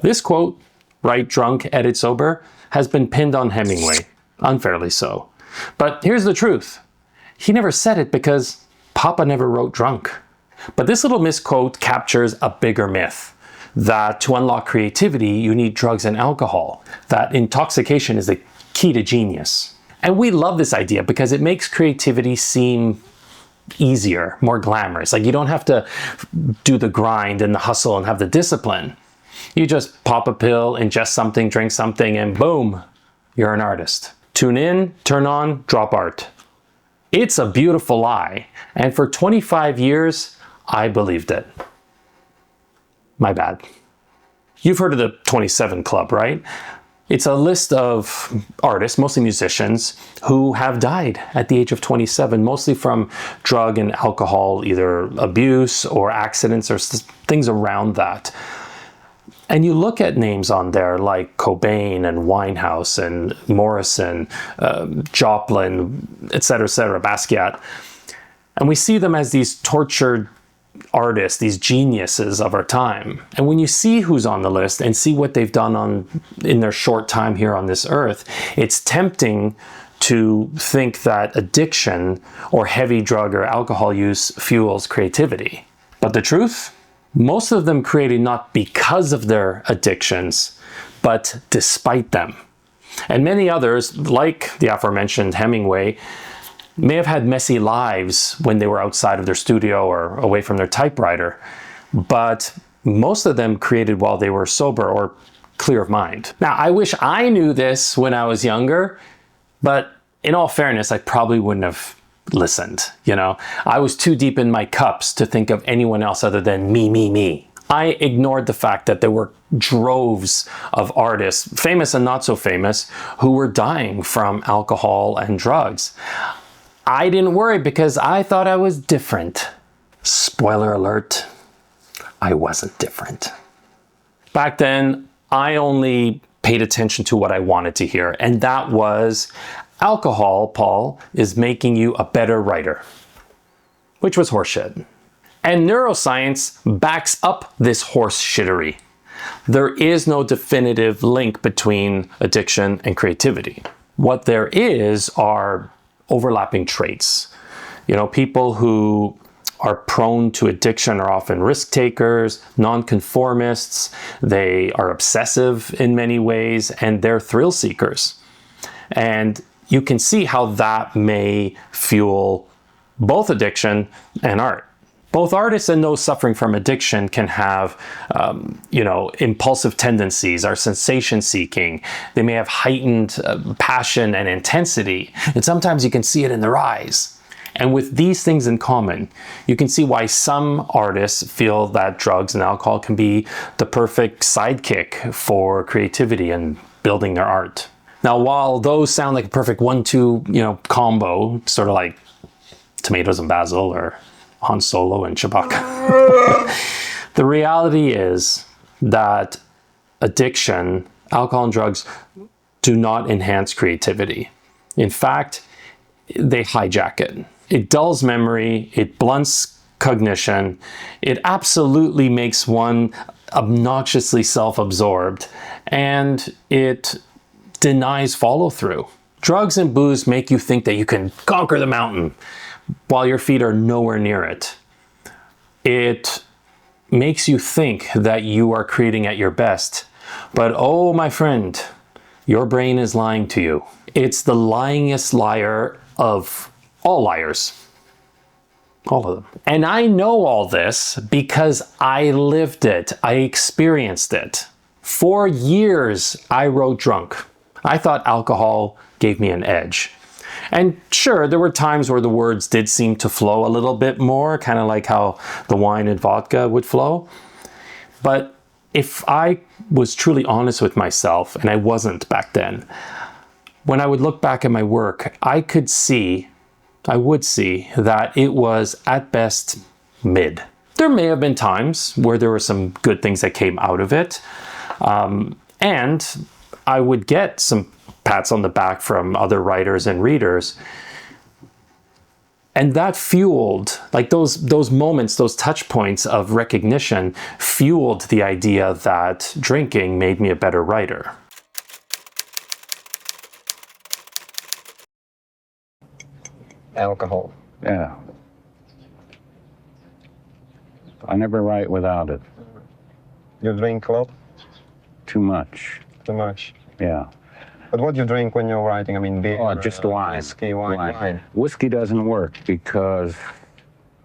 This quote, "Write drunk, edit sober," has been pinned on Hemingway, unfairly so. But here's the truth. He never said it because Papa never wrote drunk. But this little misquote captures a bigger myth, that to unlock creativity, you need drugs and alcohol, that intoxication is the key to genius. And we love this idea because it makes creativity seem easier, more glamorous. Like you don't have to do the grind and the hustle and have the discipline. You just pop a pill, ingest something, drink something, and boom, you're an artist. Tune in, turn on, drop art. It's a beautiful lie, and for 25 years, I believed it. My bad. You've heard of the 27 Club, right? It's a list of artists, mostly musicians, who have died at the age of 27, mostly from drug and alcohol, either abuse or accidents or things around that. And you look at names on there like Cobain and Winehouse and Morrison, Joplin, etc., Basquiat. And we see them as these tortured artists, these geniuses of our time. And when you see who's on the list and see what they've done in their short time here on this earth, it's tempting to think that addiction or heavy drug or alcohol use fuels creativity. But the truth? Most of them created not because of their addictions, but despite them. And many others, like the aforementioned Hemingway, may have had messy lives when they were outside of their studio or away from their typewriter, but most of them created while they were sober or clear of mind. Now, I wish I knew this when I was younger, but in all fairness, I probably wouldn't have listened. I was too deep in my cups to think of anyone else other than me. I ignored the fact that there were droves of artists, famous and not so famous, who were dying from alcohol and drugs. I didn't worry because I thought I was different. Spoiler alert, I wasn't different. Back then, I only paid attention to what I wanted to hear, and that was, alcohol, Paul, is making you a better writer, which was horseshit. And neuroscience backs up this horseshittery. There is no definitive link between addiction and creativity. What there is are overlapping traits. People who are prone to addiction are often risk takers, nonconformists, they are obsessive in many ways, and they're thrill seekers. And you can see how that may fuel both addiction and art. Both artists and those suffering from addiction can have, impulsive tendencies, are sensation seeking. They may have heightened passion and intensity. And sometimes you can see it in their eyes. And with these things in common, you can see why some artists feel that drugs and alcohol can be the perfect sidekick for creativity and building their art. Now, while those sound like a perfect 1-2, combo, sort of like tomatoes and basil or Han Solo and Chewbacca, the reality is that addiction, alcohol and drugs, do not enhance creativity. In fact, they hijack it. It dulls memory, it blunts cognition, it absolutely makes one obnoxiously self-absorbed, and it denies follow-through. Drugs and booze make you think that you can conquer the mountain while your feet are nowhere near it. It makes you think that you are creating at your best, but oh my friend, your brain is lying to you. It's the lyingest liar of all liars. All of them. And I know all this because I lived it. I experienced it. For years, I wrote drunk. I thought alcohol gave me an edge. And sure, there were times where the words did seem to flow a little bit more, kind of like how the wine and vodka would flow. But if I was truly honest with myself, and I wasn't back then, when I would look back at my work, I would see that it was at best mid. There may have been times where there were some good things that came out of it. And I would get some pats on the back from other writers and readers. And that fueled, like those moments, those touch points of recognition fueled the idea that drinking made me a better writer. Alcohol. Yeah. I never write without it. You drink a lot? Too much. Too much. Yeah. But what do you drink when you're writing? I mean, beer, Oh, just wine. whiskey, wine. Whiskey doesn't work because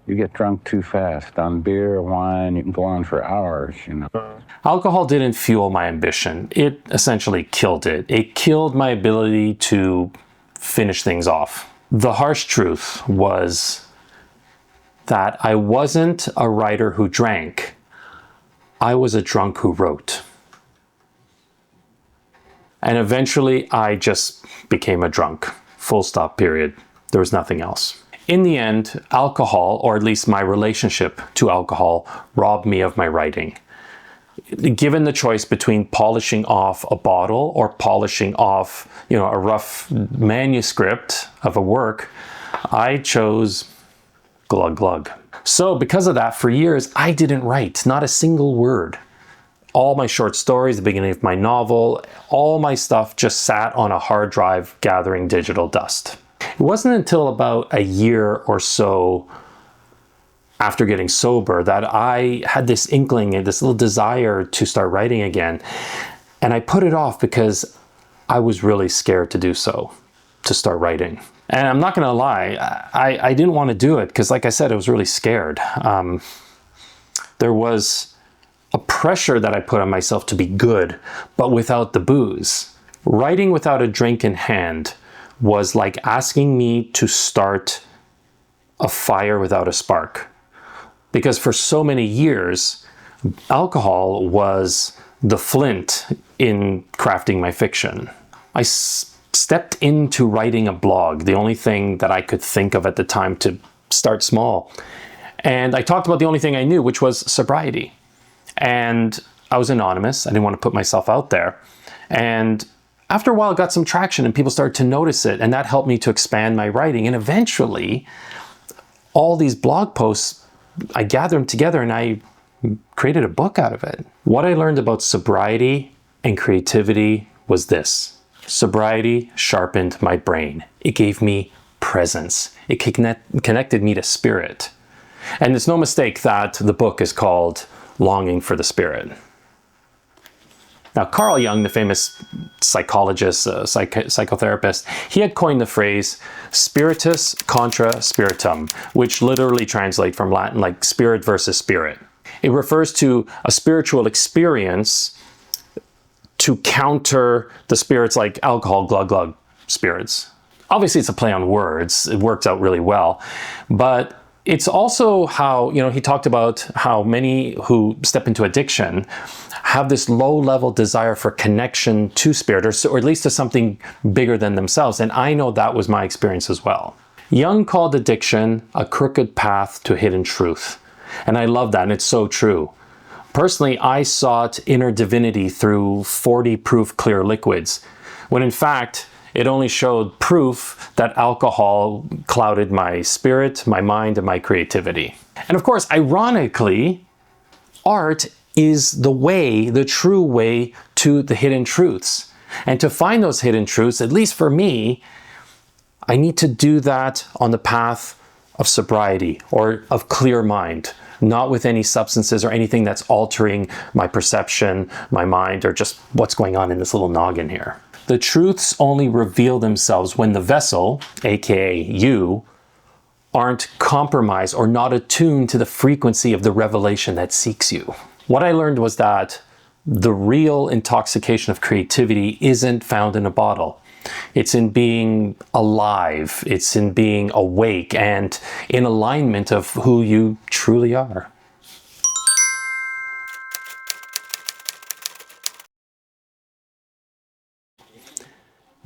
you get drunk too fast. On beer, wine, you can go on for hours, you know. Alcohol didn't fuel my ambition. It essentially killed it. It killed my ability to finish things off. The harsh truth was that I wasn't a writer who drank. I was a drunk who wrote. And eventually I just became a drunk. Full stop, period. There was nothing else. In the end, alcohol, or at least my relationship to alcohol, robbed me of my writing. Given the choice between polishing off a bottle or polishing off, a rough manuscript of a work, I chose glug glug. So because of that, for years, I didn't write, not a single word. All my short stories, the beginning of my novel, all my stuff just sat on a hard drive gathering digital dust. It wasn't until about a year or so after getting sober that I had this inkling and this little desire to start writing again. And I put it off because I was really scared to do so, to start writing. And I'm not gonna lie, I didn't want to do it because, like I said, I was really scared. There was a pressure that I put on myself to be good, but without the booze. Writing without a drink in hand was like asking me to start a fire without a spark. Because for so many years, alcohol was the flint in crafting my fiction. I stepped into writing a blog, the only thing that I could think of at the time to start small. And I talked about the only thing I knew, which was sobriety. And I was anonymous. I didn't want to put myself out there. And after a while, it got some traction and people started to notice it. And that helped me to expand my writing. And eventually, all these blog posts, I gathered them together and I created a book out of it. What I learned about sobriety and creativity was this. Sobriety sharpened my brain. It gave me presence. It connected me to spirit. And it's no mistake that the book is called Longing for the Spirit. Now, Carl Jung, the famous psychologist, psychotherapist, he had coined the phrase spiritus contra spiritum, which literally translates from Latin like spirit versus spirit. It refers to a spiritual experience to counter the spirits like alcohol, glug glug spirits. Obviously, it's a play on words. It works out really well. But it's also how, he talked about how many who step into addiction have this low-level desire for connection to spirit, or at least to something bigger than themselves. And I know that was my experience as well. Jung called addiction a crooked path to hidden truth. And I love that, and it's so true. Personally, I sought inner divinity through 40 proof clear liquids, when in fact, it only showed proof that alcohol clouded my spirit, my mind, and my creativity. And of course, ironically, art is the true way to the hidden truths. And to find those hidden truths, at least for me, I need to do that on the path of sobriety or of clear mind, not with any substances or anything that's altering my perception, my mind, or just what's going on in this little noggin here. The truths only reveal themselves when the vessel, aka you, aren't compromised or not attuned to the frequency of the revelation that seeks you. What I learned was that the real intoxication of creativity isn't found in a bottle. It's in being alive, it's in being awake and in alignment of who you truly are.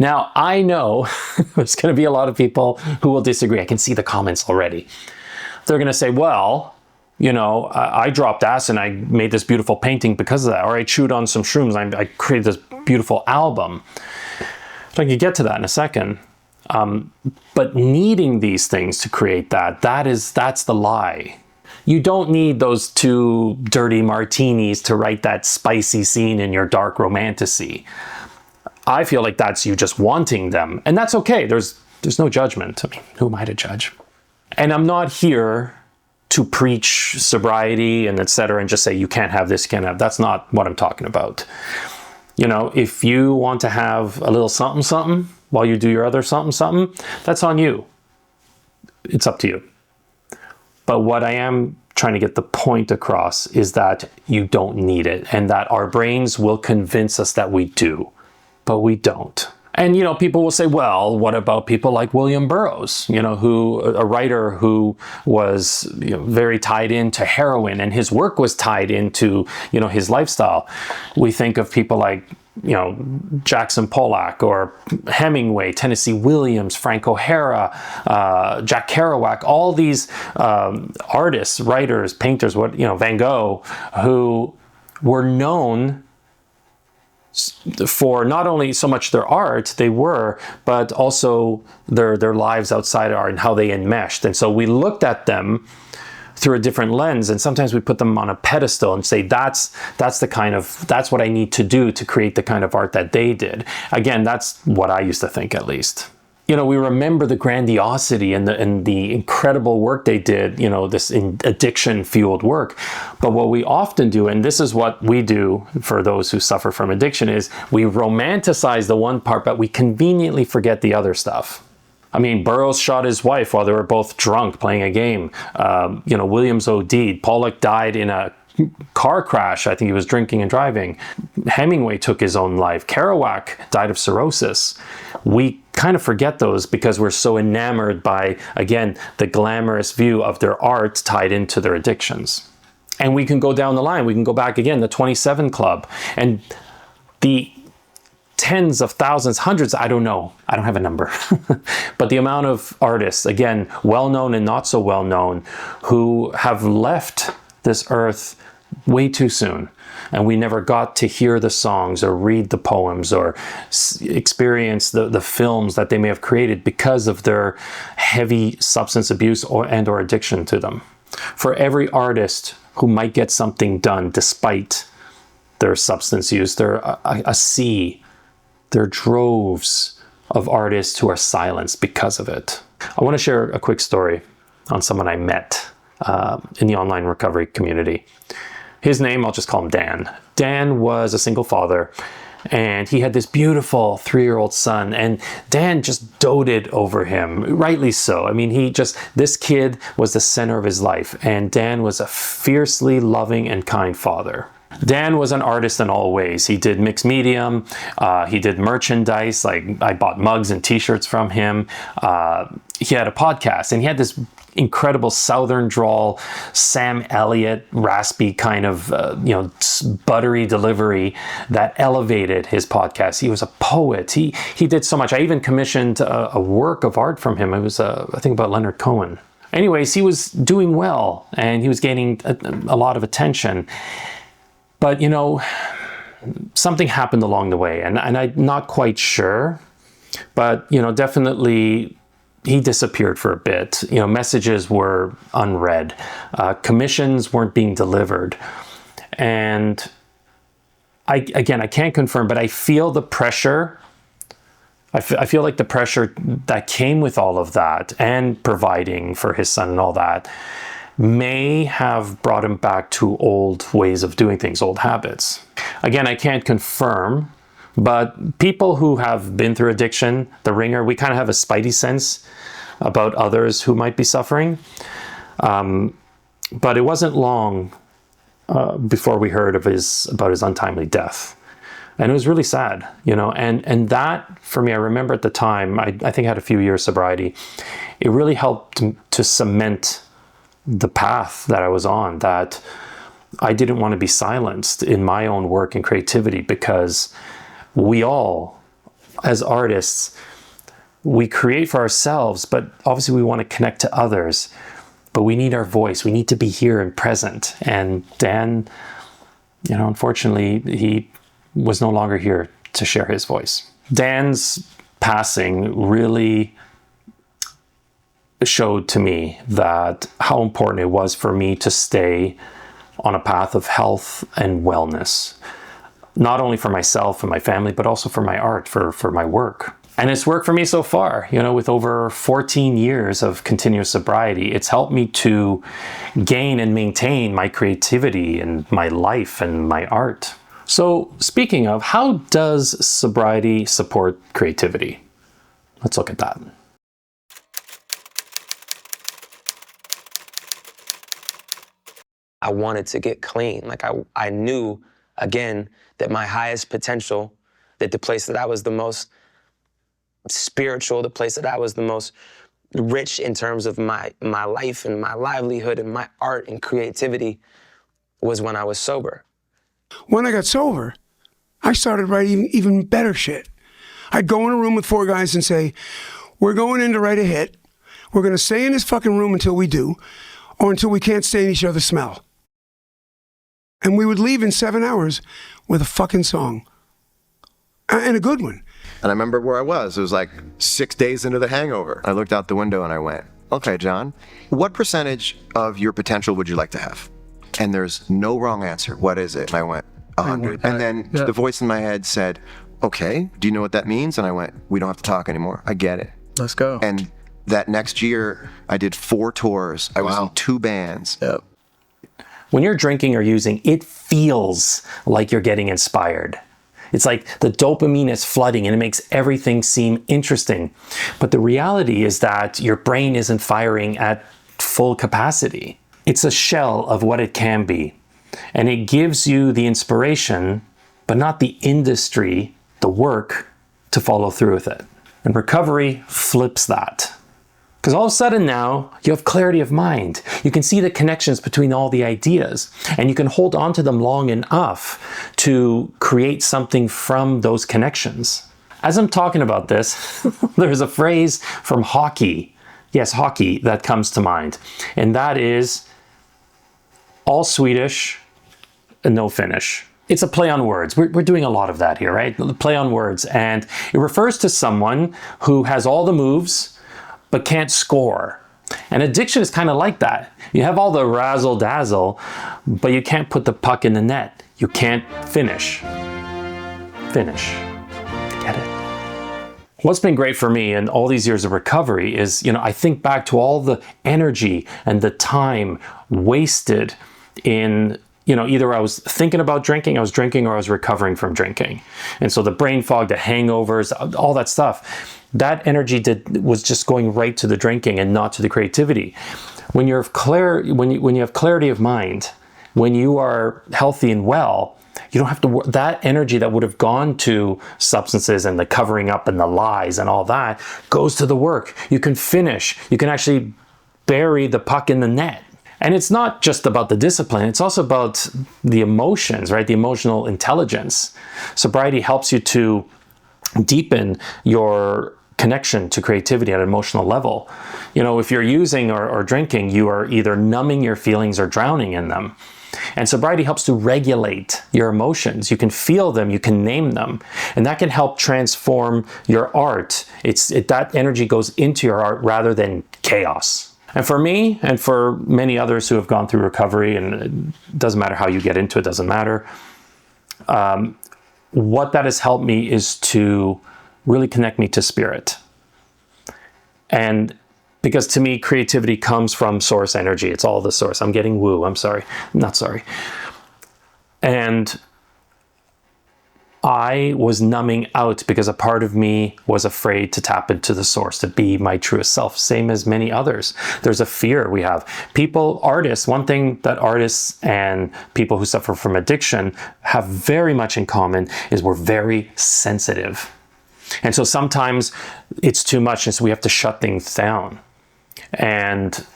Now, I know there's going to be a lot of people who will disagree. I can see the comments already. They're going to say, well, I dropped acid and I made this beautiful painting because of that. Or I chewed on some shrooms and I created this beautiful album. So I can get to that in a second. But needing these things to create that's the lie. You don't need those 2 dirty martinis to write that spicy scene in your dark romantasy. I feel like that's you just wanting them, and that's okay. There's no judgment. I mean, who am I to judge? And I'm not here to preach sobriety and etc. and just say you can't have this, you can't have. That's not what I'm talking about. If you want to have a little something something while you do your other something something, that's on you. It's up to you. But what I am trying to get the point across is that you don't need it, and that our brains will convince us that we do, but we don't. And, people will say, well, what about people like William Burroughs, a writer who was very tied into heroin, and his work was tied into, his lifestyle. We think of people like, Jackson Pollock or Hemingway, Tennessee Williams, Frank O'Hara, Jack Kerouac, all these artists, writers, painters, Van Gogh, who were known for not only so much their art, but also their lives outside art and how they enmeshed. And so we looked at them through a different lens, and sometimes we put them on a pedestal and say that's what I need to do to create the kind of art that they did. Again, that's what I used to think, at least. We remember the grandiosity and the incredible work they did, this addiction-fueled work. But what we often do, and this is what we do for those who suffer from addiction, is we romanticize the one part, but we conveniently forget the other stuff. I mean, Burroughs shot his wife while they were both drunk playing a game. Williams OD'd. Pollock died in a car crash. I think he was drinking and driving. Hemingway took his own life. Kerouac died of cirrhosis. We kind of forget those because we're so enamored by, again, the glamorous view of their art tied into their addictions. And we can go down the line. We can go back again, the 27 Club, and the tens of thousands, hundreds, I don't know. I don't have a number. But the amount of artists, again, well-known and not so well-known, who have left this earth way too soon. And we never got to hear the songs or read the poems or experience the films that they may have created because of their heavy substance abuse or addiction to them. For every artist who might get something done despite their substance use, there are there are droves of artists who are silenced because of it. I want to share a quick story on someone I met in the online recovery community. His name, I'll just call him Dan. Dan was a single father, and he had this beautiful 3-year-old son, and Dan just doted over him, rightly so. I mean, this kid was the center of his life, and Dan was a fiercely loving and kind father. Dan was an artist in all ways. He did mixed medium, he did merchandise, like I bought mugs and t-shirts from him. He had a podcast, and he had this incredible southern drawl, Sam Elliott, raspy kind of, buttery delivery that elevated his podcast. He was a poet. He did so much. I even commissioned a work of art from him. It was, I think, about Leonard Cohen. Anyways, he was doing well, and he was gaining a lot of attention. But, something happened along the way, and I'm not quite sure, but, definitely he disappeared for a bit. Messages were unread. Commissions weren't being delivered. And I can't confirm, but I feel the pressure. I feel like the pressure that came with all of that and providing for his son and all that may have brought him back to old ways of doing things, old habits. Again, I can't confirm, but people who have been through addiction, the ringer, we kind of have a spidey sense about others who might be suffering. But it wasn't long before we heard about his untimely death. And it was really sad, and that, for me, I remember at the time, I think I had a few years sobriety, it really helped to cement the path that I was on, that I didn't want to be silenced in my own work and creativity, because we all, as artists, we create for ourselves, but obviously we want to connect to others, but we need our voice. We need to be here and present. And Dan, unfortunately, he was no longer here to share his voice. Dan's passing really showed to me that how important it was for me to stay on a path of health and wellness, not only for myself and my family, but also for my art, for my work. And it's worked for me so far, you know, with over 14 years of continuous sobriety. It's helped me to gain and maintain my creativity and my life and my art. So speaking of, how does sobriety support creativity? Let's look at that. I wanted to get clean. Like I knew, again, that my highest potential, that the place that I was the most spiritual, the place that I was the most rich in terms of my life and my livelihood and my art and creativity was when I was sober. When I got sober, I started writing even better shit. I'd go in a room with 4 guys and say, we're going in to write a hit. We're going to stay in this fucking room until we do, or until we can't stand each other's smell. And we would leave in 7 hours with a fucking song. And a good one. And I remember where I was. It was like 6 days into the hangover. I looked out the window and I went, okay, John, what percentage of your potential would you like to have? And there's no wrong answer. What is it? And I went, 100. And then the voice in my head said, okay, do you know what that means? And I went, we don't have to talk anymore. I get it. Let's go. And that next year, I did 4 tours. I was in 2 bands. Yep. When you're drinking or using, it feels like you're getting inspired. It's like the dopamine is flooding and it makes everything seem interesting. But the reality is that your brain isn't firing at full capacity. It's a shell of what it can be. And it gives you the inspiration, but not the industry, the work to follow through with it. And recovery flips that. Because all of a sudden now, you have clarity of mind. You can see the connections between all the ideas, and you can hold on to them long enough to create something from those connections. As I'm talking about this, there's a phrase from hockey. Yes, hockey, that comes to mind. And that is all Swedish and no Finnish. It's a play on words. We're doing a lot of that here, right? The play on words. And it refers to someone who has all the moves, but can't score. And addiction is kind of like that. You have all the razzle dazzle, but you can't put the puck in the net. You can't finish. Get it? What's been great for me in all these years of recovery is, you know, I think back to all the energy and the time wasted in, you know, either I was thinking about drinking, I was drinking, or I was recovering from drinking. And so the brain fog, the hangovers, all that stuff, that energy was just going right to the drinking and not to the creativity. When you're when you have clarity of mind, when you are healthy and well, you don't have to, that energy that would have gone to substances and the covering up and the lies and all that goes to the work. You can finish, you can actually bury the puck in the net. And it's not just about the discipline, it's also about the emotions, right? The emotional intelligence. Sobriety helps you to deepen your connection to creativity at an emotional level. You know, if you're using or drinking, you are either numbing your feelings or drowning in them. And sobriety helps to regulate your emotions. You can feel them, you can name them, and that can help transform your art. That energy goes into your art rather than chaos. And for me, and for many others who have gone through recovery, and it doesn't matter how you get into it, doesn't matter, what that has helped me is to really connect me to spirit. And because to me, creativity comes from source energy. It's all the source. I'm getting woo, I'm sorry. I'm not sorry. And I was numbing out because a part of me was afraid to tap into the source, to be my truest self, same as many others. There's a fear we have. People, artists, one thing that artists and people who suffer from addiction have very much in common is we're very sensitive. And so sometimes it's too much, and so we have to shut things down. And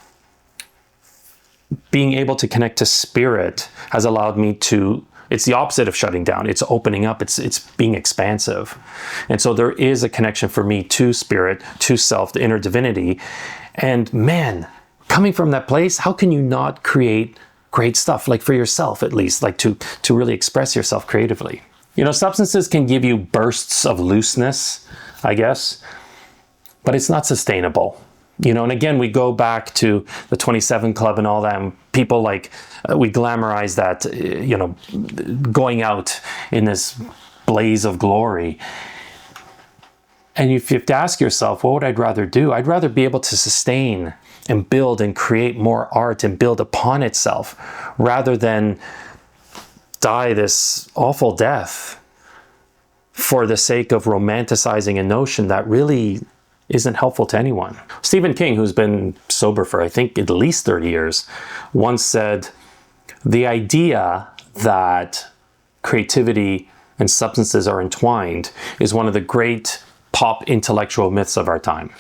being able to connect to spirit has allowed me to, it's the opposite of shutting down. It's opening up, it's being expansive. And so there is a connection for me to spirit, to self, the inner divinity. And man, coming from that place, how can you not create great stuff, like for yourself at least, like to really express yourself creatively? You know, substances can give you bursts of looseness, I guess, but it's not sustainable. You know, and again, we go back to the 27 Club and all that, and people like, we glamorize that, you know, going out in this blaze of glory. And if you have to ask yourself, what would I rather do? I'd rather be able to sustain and build and create more art and build upon itself, rather than die this awful death for the sake of romanticizing a notion that really isn't helpful to anyone. Stephen King, who's been sober for I think at least 30 years, once said, the idea that creativity and substances are entwined is one of the great pop intellectual myths of our time.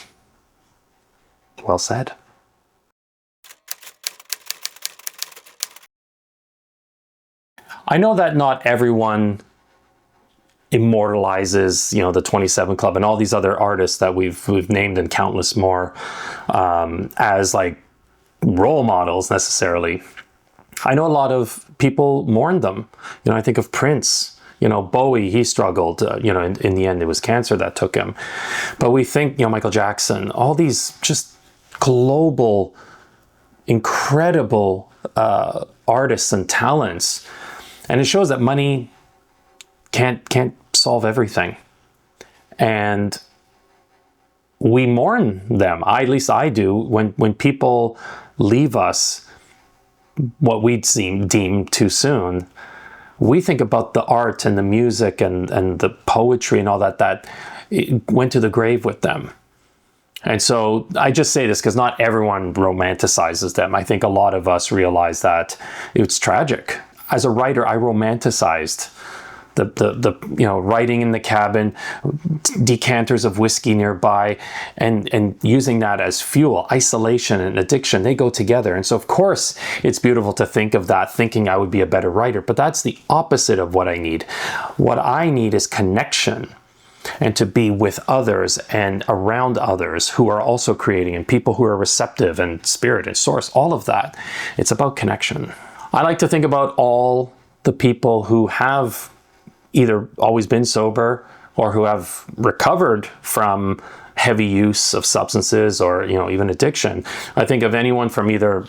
Well said. I know that not everyone immortalizes, you know, the 27 Club and all these other artists that we've named and countless more as like role models necessarily. I know a lot of people mourn them. You know, I think of Prince. You know, Bowie, he struggled. You know, in the end, it was cancer that took him. But we think, you know, Michael Jackson, all these just global, incredible artists and talents. And it shows that money can't solve everything. And we mourn them. At least I do. When people leave us, what we'd deem too soon, we think about the art and the music and the poetry and all that went to the grave with them. And so I just say this because not everyone romanticizes them. I think a lot of us realize that it's tragic. As a writer, I romanticized the you know, writing in the cabin, decanters of whiskey nearby, and using that as fuel. Isolation and addiction, they go together. And so of course it's beautiful to think of that, thinking I would be a better writer, but that's the opposite of what I need. What I need is connection, and to be with others and around others who are also creating, and people who are receptive and spirit and source, all of that. It's about connection. I like to think about all the people who have either always been sober or who have recovered from heavy use of substances or, you know, even addiction. I think of anyone from either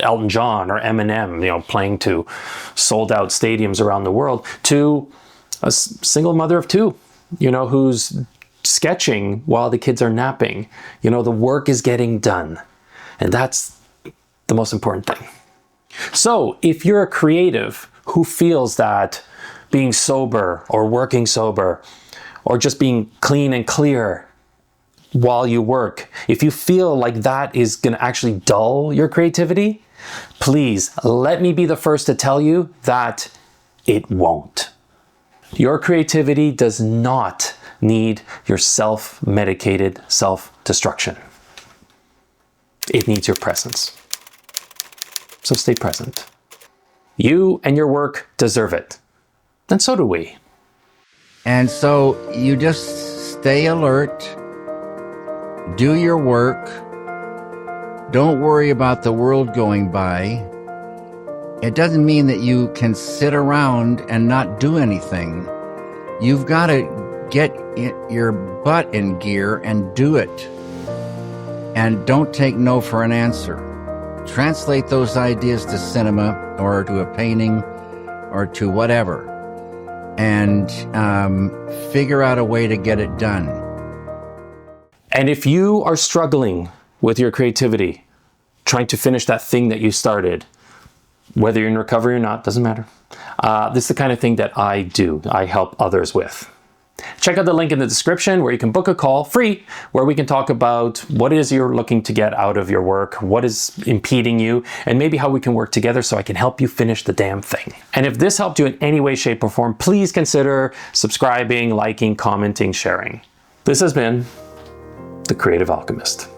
Elton John or Eminem, you know, playing to sold out stadiums around the world, to a single mother of two, you know, who's sketching while the kids are napping. You know, the work is getting done. And that's the most important thing. So if you're a creative who feels that being sober or working sober or just being clean and clear while you work, if you feel like that is going to actually dull your creativity, please let me be the first to tell you that it won't. Your creativity does not need your self-medicated self-destruction. It needs your presence. So stay present. You and your work deserve it. And so do we. And so you just stay alert, do your work, don't worry about the world going by. It doesn't mean that you can sit around and not do anything. You've got to get your butt in gear and do it. And don't take no for an answer. Translate those ideas to cinema or to a painting or to whatever. And figure out a way to get it done. And if you are struggling with your creativity, trying to finish that thing that you started, whether you're in recovery or not, doesn't matter. This is the kind of thing that I do. I help others with. Check out the link in the description where you can book a call free, where we can talk about what it is you're looking to get out of your work, what is impeding you, and maybe how we can work together so I can help you finish the damn thing. And if this helped you in any way, shape, or form, please consider subscribing, liking, commenting, sharing. This has been The Creative Alchemist.